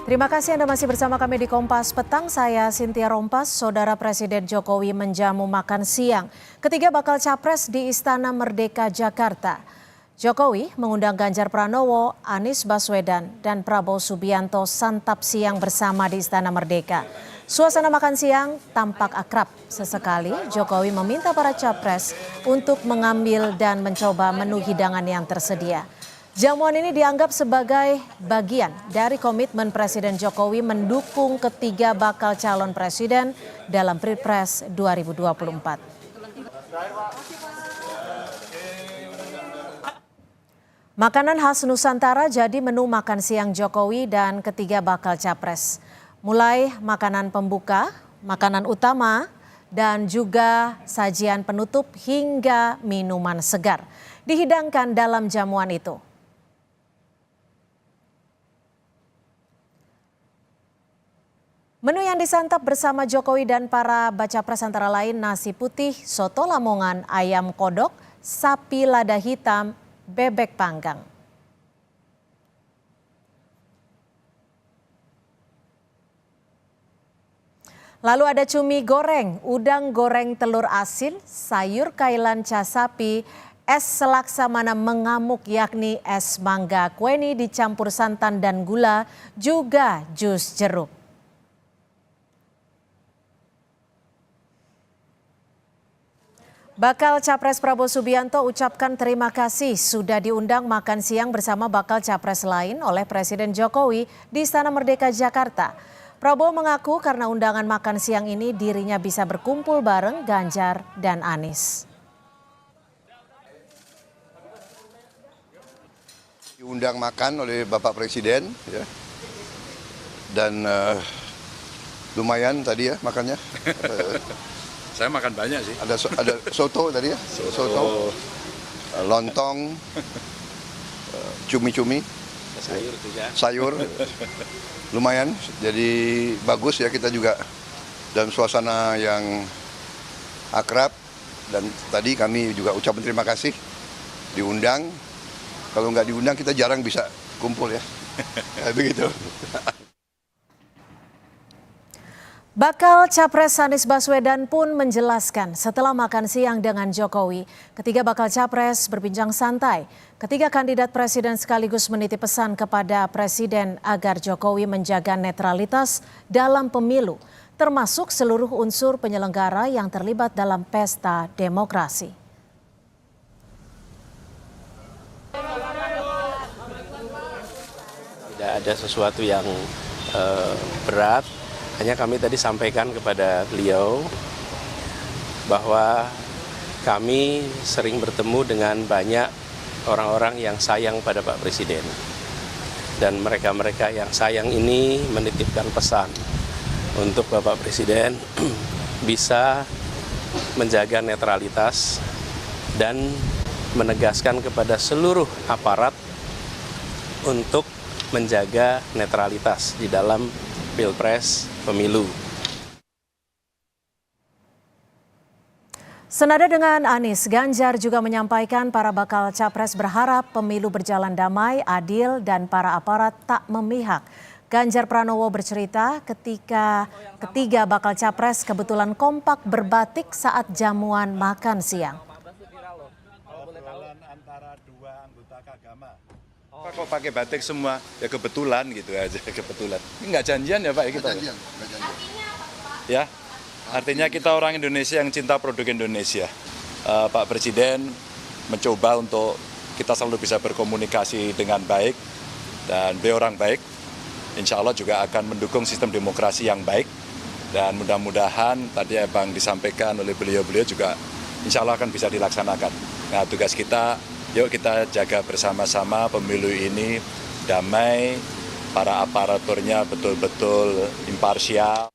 Terima kasih Anda masih bersama kami di Kompas Petang. Saya Cynthia Rompas. Saudara Presiden Jokowi menjamu makan siang ketiga bakal capres di Istana Merdeka Jakarta. Jokowi mengundang Ganjar Pranowo, Anies Baswedan, dan Prabowo Subianto santap siang bersama di Istana Merdeka. Suasana makan siang tampak akrab. Sesekali Jokowi meminta para capres untuk mengambil dan mencoba menu hidangan yang tersedia. Jamuan ini dianggap sebagai bagian dari komitmen Presiden Jokowi mendukung ketiga bakal calon presiden dalam Pilpres 2024. Makanan khas Nusantara jadi menu makan siang Jokowi dan ketiga bakal capres. Mulai makanan pembuka, makanan utama, dan juga sajian penutup hingga minuman segar dihidangkan dalam jamuan itu. Menu yang disantap bersama Jokowi dan para baca pres antara lain nasi putih, soto Lamongan, ayam kodok, sapi lada hitam, bebek panggang. Lalu ada cumi goreng, udang goreng telur asin, sayur kailan cas sapi, es selaksamana mengamuk yakni es mangga kueni dicampur santan dan gula, juga jus jeruk. Bakal Capres Prabowo Subianto ucapkan terima kasih sudah diundang makan siang bersama bakal Capres lain oleh Presiden Jokowi di Istana Merdeka Jakarta. Prabowo mengaku karena undangan makan siang ini dirinya bisa berkumpul bareng Ganjar dan Anies. Diundang makan oleh Bapak Presiden, ya. Dan lumayan tadi ya makannya. Saya makan banyak sih. Ada soto tadi ya, soto, lontong, cumi-cumi, sayur juga. Sayur, lumayan. Jadi bagus ya, kita juga dalam suasana yang akrab. Dan tadi kami juga ucapkan terima kasih diundang. Kalau nggak diundang kita jarang bisa kumpul ya. Begitu. Bakal Capres Anies Baswedan pun menjelaskan setelah makan siang dengan Jokowi, ketiga bakal Capres berbincang santai. Ketiga kandidat presiden sekaligus menitip pesan kepada Presiden agar Jokowi menjaga netralitas dalam pemilu, termasuk seluruh unsur penyelenggara yang terlibat dalam pesta demokrasi. Tidak ada sesuatu yang berat. Hanya kami tadi sampaikan kepada beliau bahwa kami sering bertemu dengan banyak orang-orang yang sayang pada Pak Presiden. Dan mereka-mereka yang sayang ini menitipkan pesan untuk Bapak Presiden bisa menjaga netralitas dan menegaskan kepada seluruh aparat untuk menjaga netralitas di dalam Pilpres pemilu. Senada dengan Anies, Ganjar juga menyampaikan para bakal capres berharap pemilu berjalan damai, adil, dan para aparat tak memihak. Ganjar Pranowo bercerita ketika ketiga bakal capres kebetulan kompak berbatik saat jamuan makan siang. Antara dua anggota Kagama. Kok pakai batik semua? Ya kebetulan gitu aja, kebetulan. Ini nggak janjian ya Pak? Kita janjian. Ya, artinya kita orang Indonesia yang cinta produk Indonesia. Pak Presiden mencoba untuk kita selalu bisa berkomunikasi dengan baik dan beliau orang baik. Insya Allah juga akan mendukung sistem demokrasi yang baik dan mudah-mudahan tadi Bang disampaikan oleh beliau-beliau juga insya Allah akan bisa dilaksanakan. Nah, tugas kita, yuk kita jaga bersama-sama pemilu ini damai, para aparaturnya betul-betul imparsial.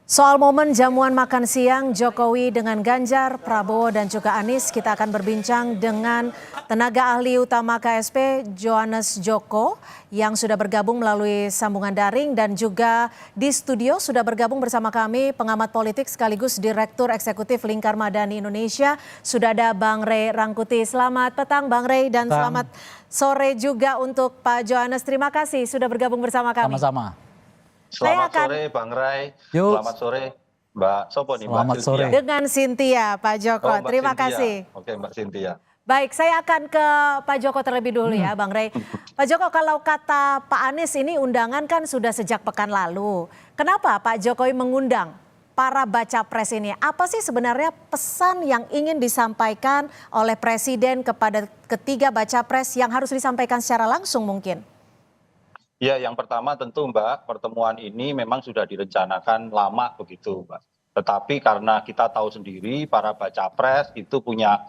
Soal momen jamuan makan siang Jokowi dengan Ganjar, Prabowo dan juga Anies, kita akan berbincang dengan tenaga ahli utama KSP Johannes Joko yang sudah bergabung melalui sambungan daring, dan juga di studio sudah bergabung bersama kami pengamat politik sekaligus Direktur Eksekutif Lingkar Madani Indonesia. Sudah ada Bang Ray Rangkuti. Selamat petang Bang Ray, dan selamat sore juga untuk Pak Johannes. Terima kasih sudah bergabung bersama kami. Sama-sama. Selamat sore Bang Ray, selamat sore Mbak Sopo nih, Selamat Mbak sore. Cynthia. Dengan Cynthia, Pak Joko. Mbak Terima Cynthia. kasih. Oke Mbak Cynthia. Baik, saya akan ke Pak Joko terlebih dulu ya Bang Ray. Pak Joko, kalau kata Pak Anies ini undangan kan sudah sejak pekan lalu. Kenapa Pak Jokowi mengundang para baca pres ini? Apa sih sebenarnya pesan yang ingin disampaikan oleh Presiden kepada ketiga baca pres yang harus disampaikan secara langsung mungkin? Ya, yang pertama tentu Mbak, pertemuan ini memang sudah direncanakan lama begitu Mbak. Tetapi karena kita tahu sendiri para baca pres itu punya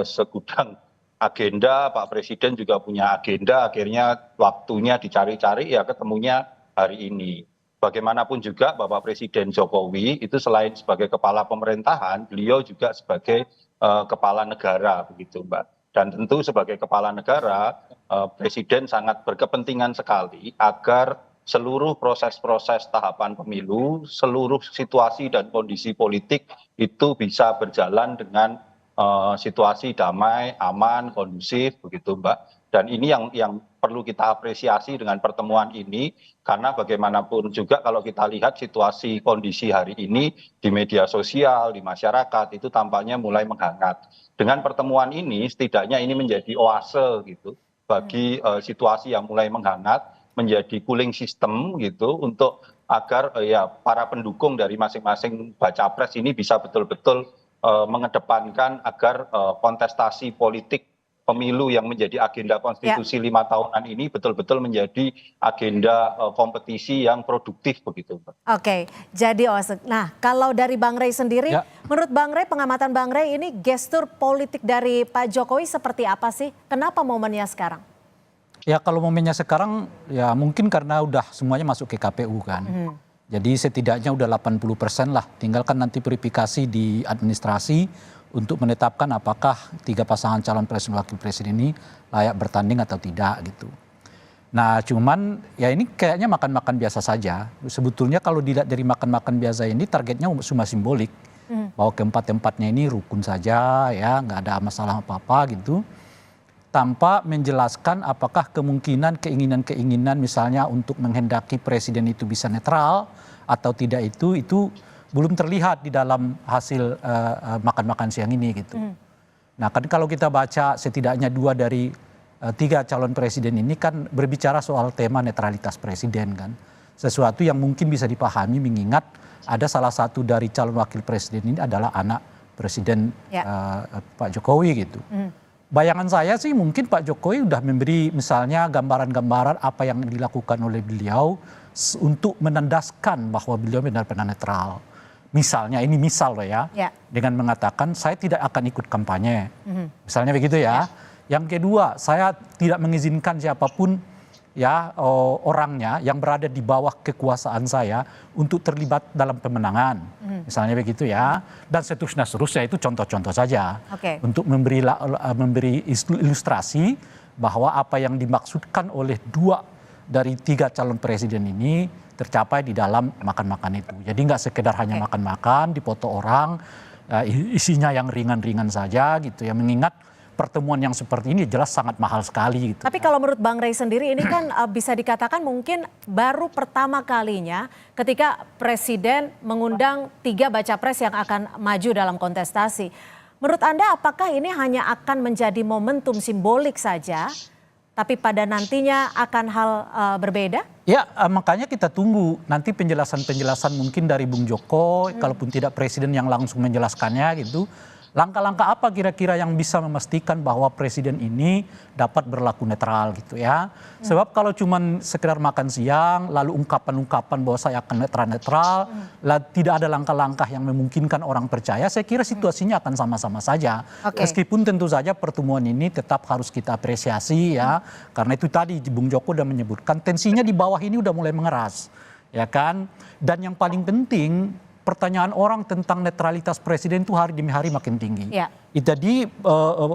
segudang agenda, Pak Presiden juga punya agenda, akhirnya waktunya dicari-cari ya ketemunya hari ini. Bagaimanapun juga Bapak Presiden Jokowi itu selain sebagai kepala pemerintahan, beliau juga sebagai kepala negara begitu Mbak. Dan tentu sebagai kepala negara, Presiden sangat berkepentingan sekali agar seluruh proses-proses tahapan pemilu, seluruh situasi dan kondisi politik itu bisa berjalan dengan situasi damai, aman, kondusif begitu Mbak. Dan ini yang perlu kita apresiasi dengan pertemuan ini, karena bagaimanapun juga kalau kita lihat situasi kondisi hari ini di media sosial, di masyarakat itu tampaknya mulai menghangat. Dengan pertemuan ini setidaknya ini menjadi oase gitu bagi situasi yang mulai menghangat, menjadi cooling system gitu untuk agar ya para pendukung dari masing-masing baca pres ini bisa betul-betul mengedepankan agar kontestasi politik pemilu yang menjadi agenda konstitusi 5 tahunan ini betul-betul menjadi agenda kompetisi yang produktif begitu. Oke, jadi nah kalau dari Bang Ray sendiri, menurut Bang Ray, pengamatan Bang Ray, ini gestur politik dari Pak Jokowi seperti apa sih? Kenapa momennya sekarang? Ya kalau momennya sekarang ya mungkin karena udah semuanya masuk ke KPU kan. Jadi setidaknya udah 80% lah, tinggalkan nanti verifikasi di administrasi untuk menetapkan apakah tiga pasangan calon presiden wakil presiden ini layak bertanding atau tidak gitu. Nah cuman ya ini kayaknya makan-makan biasa saja. Sebetulnya kalau dilihat dari makan-makan biasa ini targetnya cuma simbolik. Bahwa keempat-empatnya ini rukun saja ya, nggak ada masalah apa-apa gitu. Tanpa menjelaskan apakah keinginan-keinginan misalnya untuk menghendaki presiden itu bisa netral atau tidak itu belum terlihat di dalam hasil makan-makan siang ini gitu. Nah kan kalau kita baca setidaknya 2 dari 3 calon presiden ini kan berbicara soal tema netralitas presiden kan. Sesuatu yang mungkin bisa dipahami mengingat ada salah satu dari calon wakil presiden ini adalah anak presiden Pak Jokowi gitu. Bayangan saya sih mungkin Pak Jokowi udah memberi misalnya gambaran-gambaran apa yang dilakukan oleh beliau untuk menandaskan bahwa beliau benar-benar netral. Misalnya, ini misal loh ya, dengan mengatakan saya tidak akan ikut kampanye. Misalnya begitu ya. Yang kedua, saya tidak mengizinkan siapapun ya orangnya yang berada di bawah kekuasaan saya untuk terlibat dalam pemenangan. Misalnya begitu ya. Dan seterusnya itu contoh-contoh saja. Untuk memberi ilustrasi bahwa apa yang dimaksudkan oleh 2 dari 3 calon presiden ini tercapai di dalam makan-makan itu. Jadi nggak sekedar hanya makan-makan, dipoto orang, isinya yang ringan-ringan saja gitu ya. Mengingat pertemuan yang seperti ini jelas sangat mahal sekali gitu. Tapi kalau menurut Bang Ray sendiri ini kan bisa dikatakan mungkin baru pertama kalinya ketika Presiden mengundang 3 baca pres yang akan maju dalam kontestasi. Menurut Anda apakah ini hanya akan menjadi momentum simbolik saja, tapi pada nantinya akan hal berbeda? Ya makanya kita tunggu nanti penjelasan-penjelasan mungkin dari Bung Joko, kalaupun tidak Presiden yang langsung menjelaskannya gitu. Langkah-langkah apa kira-kira yang bisa memastikan bahwa presiden ini dapat berlaku netral gitu ya. Sebab kalau cuman sekedar makan siang lalu ungkapan-ungkapan bahwa saya akan netral, tidak ada langkah-langkah yang memungkinkan orang percaya, saya kira situasinya akan sama-sama saja. Meskipun tentu saja pertemuan ini tetap harus kita apresiasi ya. Karena itu tadi Bung Joko sudah menyebutkan tensinya di bawah ini udah mulai mengeras. ya kan? Dan yang paling penting, pertanyaan orang tentang netralitas presiden itu hari demi hari makin tinggi. Ya. Jadi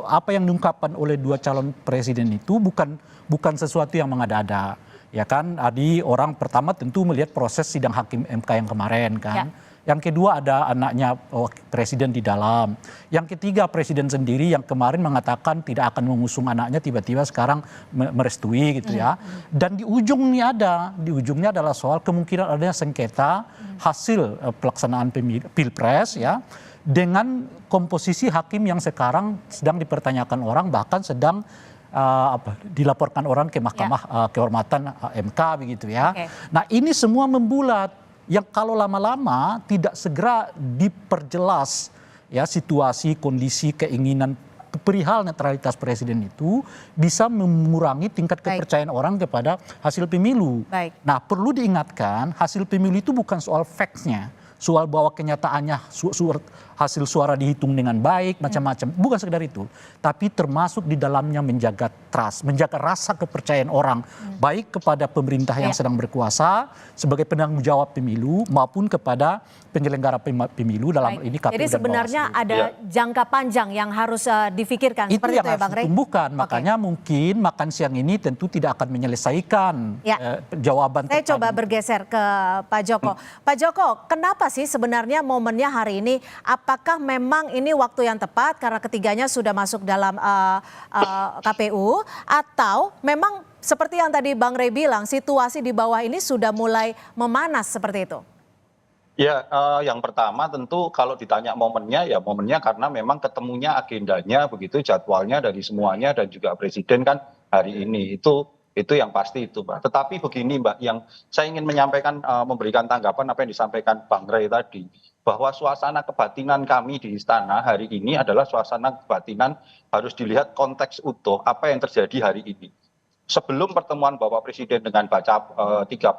apa yang diungkapkan oleh dua calon presiden itu bukan sesuatu yang mengada-ada, ya kan? Tadi orang pertama tentu melihat proses sidang hakim MK yang kemarin kan. Ya. Yang kedua ada anaknya presiden di dalam. Yang ketiga presiden sendiri yang kemarin mengatakan tidak akan mengusung anaknya, tiba-tiba sekarang merestui gitu ya. Dan di ujungnya adalah soal kemungkinan adanya sengketa hasil pelaksanaan pilpres ya, dengan komposisi hakim yang sekarang sedang dipertanyakan orang, bahkan sedang dilaporkan orang ke Mahkamah Kehormatan MK begitu ya. Oke. Nah ini semua membulat, yang kalau lama-lama tidak segera diperjelas ya situasi, kondisi, keinginan perihal netralitas presiden itu bisa mengurangi tingkat kepercayaan orang kepada hasil pemilu. Baik. Nah perlu diingatkan hasil pemilu itu bukan soal facts-nya, soal bahwa kenyataannya hasil suara dihitung dengan baik, macam-macam. Bukan sekedar itu. Tapi termasuk di dalamnya menjaga trust, menjaga rasa kepercayaan orang. Baik kepada pemerintah yang sedang berkuasa, sebagai penanggung jawab pemilu, maupun kepada penyelenggara pemilu dalam ini KPU. Jadi sebenarnya ada jangka panjang yang harus difikirkan. Itu Seperti yang itu ya harus Bang Rey? ditumbuhkan. Makanya mungkin makan siang ini tentu tidak akan menyelesaikan jawaban. Saya coba bergeser ke Pak Joko. Pak Joko, kenapa sih sebenarnya momennya hari ini? Apakah memang ini waktu yang tepat karena ketiganya sudah masuk dalam KPU, atau memang seperti yang tadi Bang Rey bilang, situasi di bawah ini sudah mulai memanas seperti itu? Ya, yang pertama tentu kalau ditanya momennya, ya momennya karena memang ketemunya agendanya begitu, jadwalnya dari semuanya dan juga presiden kan hari ini. Itu yang pasti itu, Mbak. Tetapi begini, Mbak, yang saya ingin menyampaikan, memberikan tanggapan apa yang disampaikan Bang Rey tadi, bahwa suasana kebatinan kami di istana hari ini adalah suasana kebatinan harus dilihat konteks utuh apa yang terjadi hari ini. Sebelum pertemuan Bapak Presiden dengan tiga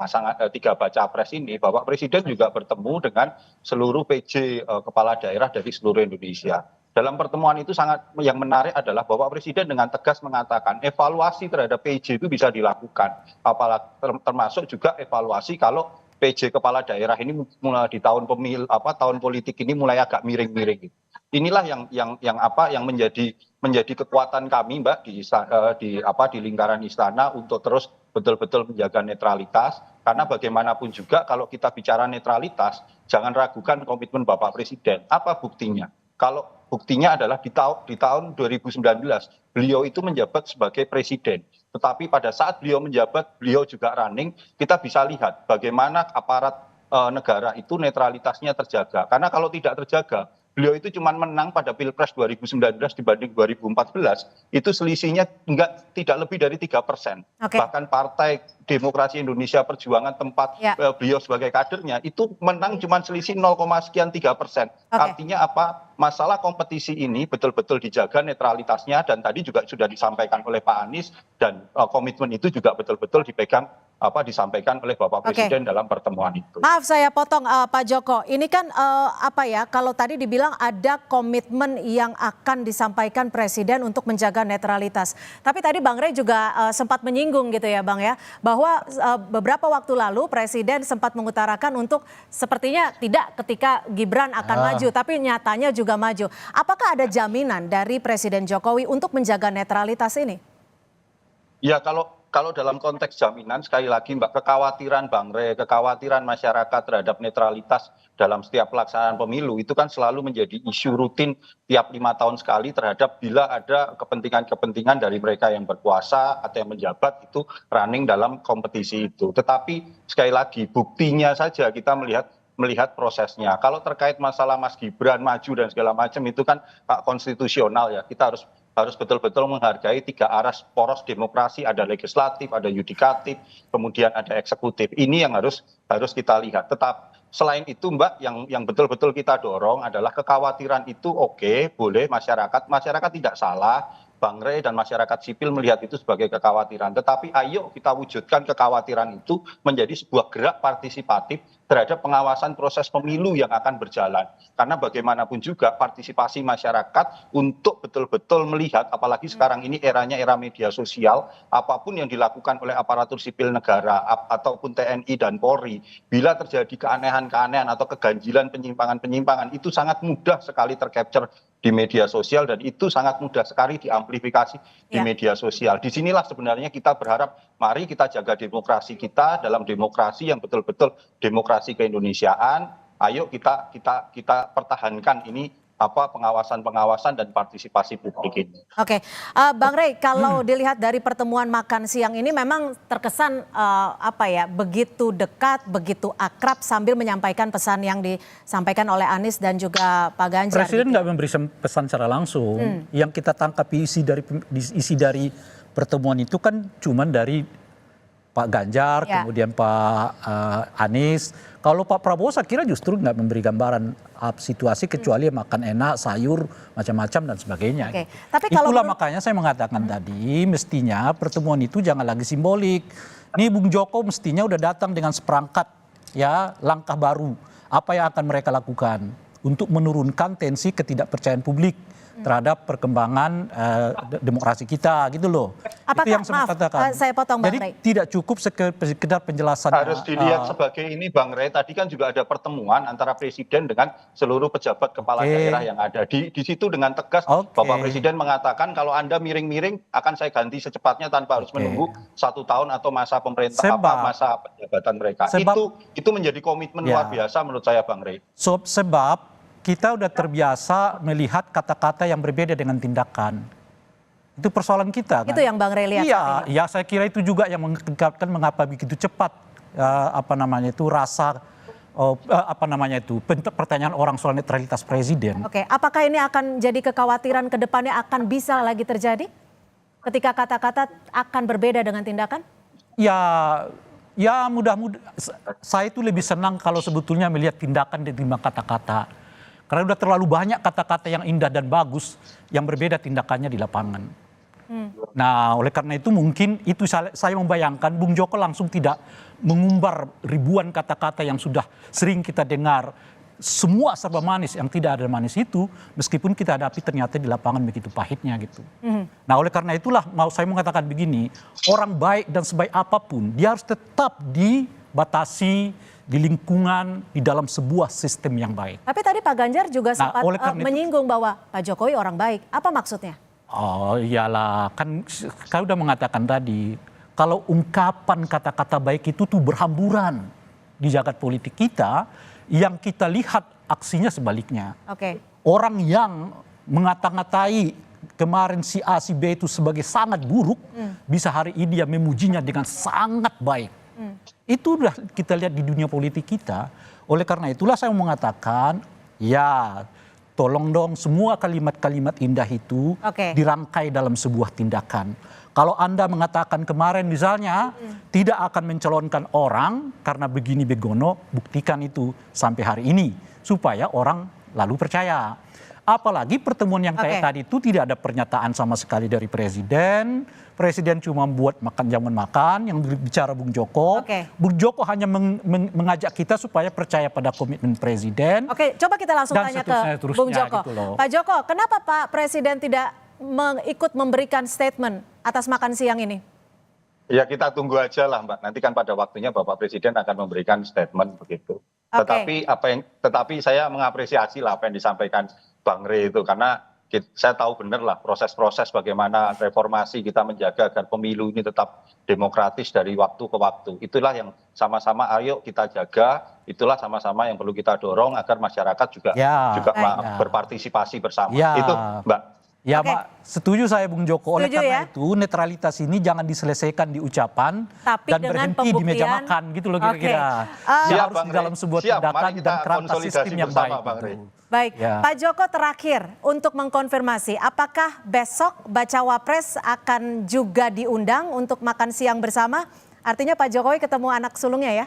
baca pres ini, Bapak Presiden juga bertemu dengan seluruh PJ kepala daerah dari seluruh Indonesia. Dalam pertemuan itu yang menarik adalah Bapak Presiden dengan tegas mengatakan evaluasi terhadap PJ itu bisa dilakukan, termasuk juga evaluasi kalau PJ kepala daerah ini mulai di tahun politik ini mulai agak miring-miring. Inilah yang menjadi kekuatan kami, Mbak, di lingkaran istana untuk terus betul-betul menjaga netralitas, karena bagaimanapun juga kalau kita bicara netralitas jangan ragukan komitmen Bapak Presiden. Apa buktinya? Kalau buktinya adalah di tahun 2019 beliau itu menjabat sebagai presiden, tetapi pada saat beliau menjabat beliau juga running, kita bisa lihat bagaimana aparat negara itu netralitasnya terjaga, karena kalau tidak terjaga beliau itu cuma menang pada Pilpres 2019 dibanding 2014, itu selisihnya tidak lebih dari 3%. Bahkan Partai Demokrasi Indonesia Perjuangan tempat beliau sebagai kadernya itu menang cuma selisih 0,3%. Artinya apa? Masalah kompetisi ini betul-betul dijaga netralitasnya, dan tadi juga sudah disampaikan oleh Pak Anies, dan komitmen itu juga betul-betul disampaikan oleh Bapak Presiden dalam pertemuan itu. Maaf saya potong Pak Joko, ini kan kalau tadi dibilang ada komitmen yang akan disampaikan Presiden untuk menjaga netralitas. Tapi tadi Bang Rey juga sempat menyinggung gitu ya Bang ya, bahwa beberapa waktu lalu Presiden sempat mengutarakan untuk sepertinya tidak ketika Gibran akan maju, tapi nyatanya juga maju. Apakah ada jaminan dari Presiden Jokowi untuk menjaga netralitas ini? Ya, kalau dalam konteks jaminan, sekali lagi Mbak, kekhawatiran Bang Rey, kekhawatiran masyarakat terhadap netralitas dalam setiap pelaksanaan pemilu itu kan selalu menjadi isu rutin tiap 5 tahun sekali, terhadap bila ada kepentingan-kepentingan dari mereka yang berkuasa atau yang menjabat itu running dalam kompetisi itu. Tetapi sekali lagi buktinya saja kita melihat prosesnya. Kalau terkait masalah Mas Gibran maju dan segala macam itu kan hak konstitusional ya. Kita harus betul-betul menghargai 3 aras poros demokrasi, ada legislatif, ada yudikatif, kemudian ada eksekutif. Ini yang harus kita lihat. Tetap selain itu Mbak, yang betul-betul kita dorong adalah kekhawatiran itu boleh masyarakat tidak salah. Bang Rey dan masyarakat sipil melihat itu sebagai kekhawatiran. Tetapi ayo kita wujudkan kekhawatiran itu menjadi sebuah gerak partisipatif terhadap pengawasan proses pemilu yang akan berjalan. Karena bagaimanapun juga partisipasi masyarakat untuk betul-betul melihat, apalagi sekarang ini eranya era media sosial, apapun yang dilakukan oleh aparatur sipil negara ataupun TNI dan Polri, bila terjadi keanehan-keanehan atau keganjilan penyimpangan-penyimpangan, itu sangat mudah sekali tercapture di media sosial dan itu sangat mudah sekali diamplifikasi di media sosial. Disinilah sebenarnya kita berharap mari kita jaga demokrasi kita dalam demokrasi yang betul-betul demokrasi keindonesiaan. Ayo kita pertahankan ini pengawasan dan partisipasi publik ini. Oke, Bang Rey, kalau dilihat dari pertemuan makan siang ini memang terkesan begitu dekat, begitu akrab sambil menyampaikan pesan yang disampaikan oleh Anies dan juga Pak Ganjar. Presiden nggak memberi pesan secara langsung. Yang kita tangkap isi dari pertemuan itu kan cuma dari Pak Ganjar, kemudian Pak Anies. Kalau Pak Prabowo saya kira justru nggak memberi gambaran situasi kecuali makan enak, sayur, macam-macam dan sebagainya. Oke. Gitu. Tapi kalau itulah makanya saya mengatakan tadi mestinya pertemuan itu jangan lagi simbolik. Nih Bung Joko mestinya udah datang dengan seperangkat langkah baru. Apa yang akan mereka lakukan untuk menurunkan tensi ketidakpercayaan publik terhadap perkembangan demokrasi kita gitu loh. Apakah, itu yang saya katakan. Saya potong Bang Jadi Rey. tidak cukup sekedar penjelasan. Harus dilihat sebagai ini Bang Rey, tadi kan juga ada pertemuan antara Presiden dengan seluruh pejabat kepala daerah yang ada. Di situ dengan tegas Bapak Presiden mengatakan kalau Anda miring-miring akan saya ganti secepatnya tanpa harus menunggu 1 tahun atau masa masa penjabatan mereka. Itu menjadi komitmen luar biasa menurut saya Bang Rey. Sebab kita udah terbiasa melihat kata-kata yang berbeda dengan tindakan. Itu persoalan kita kan. Itu yang Bang Rey lihat. Iya, saya kira itu juga yang mengungkapkan mengapa begitu cepat pertanyaan orang soal netralitas presiden. Oke, apakah ini akan jadi kekhawatiran ke depannya akan bisa lagi terjadi ketika kata-kata akan berbeda dengan tindakan? Ya mudah-mudahan saya itu lebih senang kalau sebetulnya melihat tindakan ketimbang kata-kata. Karena udah terlalu banyak kata-kata yang indah dan bagus yang berbeda tindakannya di lapangan. Nah, oleh karena itu mungkin itu saya membayangkan Bung Joko langsung tidak mengumbar ribuan kata-kata yang sudah sering kita dengar. Semua serba manis, yang tidak ada manis itu meskipun kita hadapi ternyata di lapangan begitu pahitnya gitu. Nah, oleh karena itulah saya mengatakan begini, orang baik dan sebaik apapun dia harus tetap dibatasi di lingkungan, di dalam sebuah sistem yang baik. Tapi tadi Pak Ganjar juga sempat menyinggung bahwa Pak Jokowi orang baik. Apa maksudnya? Oh iyalah, kan udah mengatakan tadi, kalau ungkapan kata-kata baik itu tuh berhamburan di jagat politik kita, yang kita lihat aksinya sebaliknya. Oke. Orang yang mengata-ngatai kemarin si A, si B itu sebagai sangat buruk, bisa hari ini dia memujinya dengan sangat baik. Itu udah kita lihat di dunia politik kita. Oleh karena itulah saya mengatakan, tolong dong semua kalimat-kalimat indah itu dirangkai dalam sebuah tindakan. Kalau Anda mengatakan kemarin misalnya tidak akan mencalonkan orang karena begini begono, buktikan itu sampai hari ini supaya orang lalu percaya. Apalagi pertemuan yang kayak tadi itu tidak ada pernyataan sama sekali dari presiden. Presiden cuma buat jamuan makan yang bicara Bung Joko. Bung Joko hanya mengajak kita supaya percaya pada komitmen presiden. Oke, coba kita langsung tanya ke Bung Joko. Gitu loh. Pak Joko, kenapa Pak Presiden tidak ikut memberikan statement atas makan siang ini? Ya kita tunggu aja lah Mbak. Nanti kan pada waktunya Bapak Presiden akan memberikan statement begitu. Tetapi saya mengapresiasi lah apa yang disampaikan Bang Rey itu karena saya tahu benar lah proses-proses bagaimana reformasi kita menjaga agar pemilu ini tetap demokratis dari waktu ke waktu. Itulah yang sama-sama ayo kita jaga, itulah sama-sama yang perlu kita dorong agar masyarakat juga berpartisipasi bersama. Itu Mbak. Ya Pak, setuju saya Bung Joko. Oleh karena itu netralitas ini jangan diselesaikan di ucapan dan berhenti di meja makan gitu loh kira-kira. Ya harus di dalam sebuah tindakan dan kerangka sistem yang baik. Baik, Pak Joko terakhir untuk mengkonfirmasi, apakah besok Bacawa Pres akan juga diundang untuk makan siang bersama? Artinya Pak Jokowi ketemu anak sulungnya ya?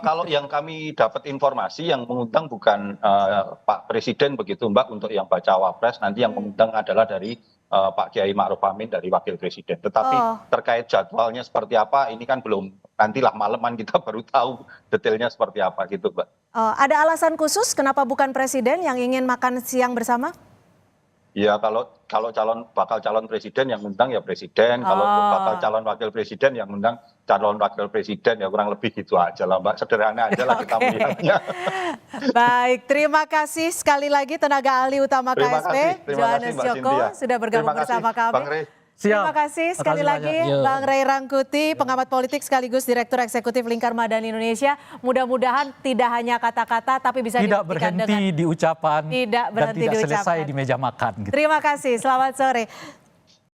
Kalau yang kami dapat informasi yang mengundang bukan Pak Presiden begitu Mbak untuk yang Bacawa Pres, nanti yang mengundang adalah dari Pak Kiai Ma'ruf Amin dari Wakil Presiden. Tetapi terkait jadwalnya seperti apa, ini kan belum, nantilah malaman kita baru tahu detailnya seperti apa gitu, Mbak. Ada alasan khusus kenapa bukan presiden yang ingin makan siang bersama? Ya kalau bakal calon presiden yang undang ya presiden, kalau bakal calon wakil presiden yang undang calon wakil presiden, ya kurang lebih gitu aja lah Mbak, sederhana aja lah kita melihatnya. Baik, terima kasih sekali lagi tenaga ahli utama KSP, Johannes Joko sudah bergabung bersama kami. Terima kasih sekali lagi Bang Ray Rangkuti, pengamat politik sekaligus Direktur Eksekutif Lingkar Madani Indonesia. Mudah-mudahan tidak hanya kata-kata tapi bisa tidak dibuktikan berhenti dengan di ucapan tidak berhenti dan tidak diucapkan. selesai di meja makan. Gitu. Terima kasih, selamat sore.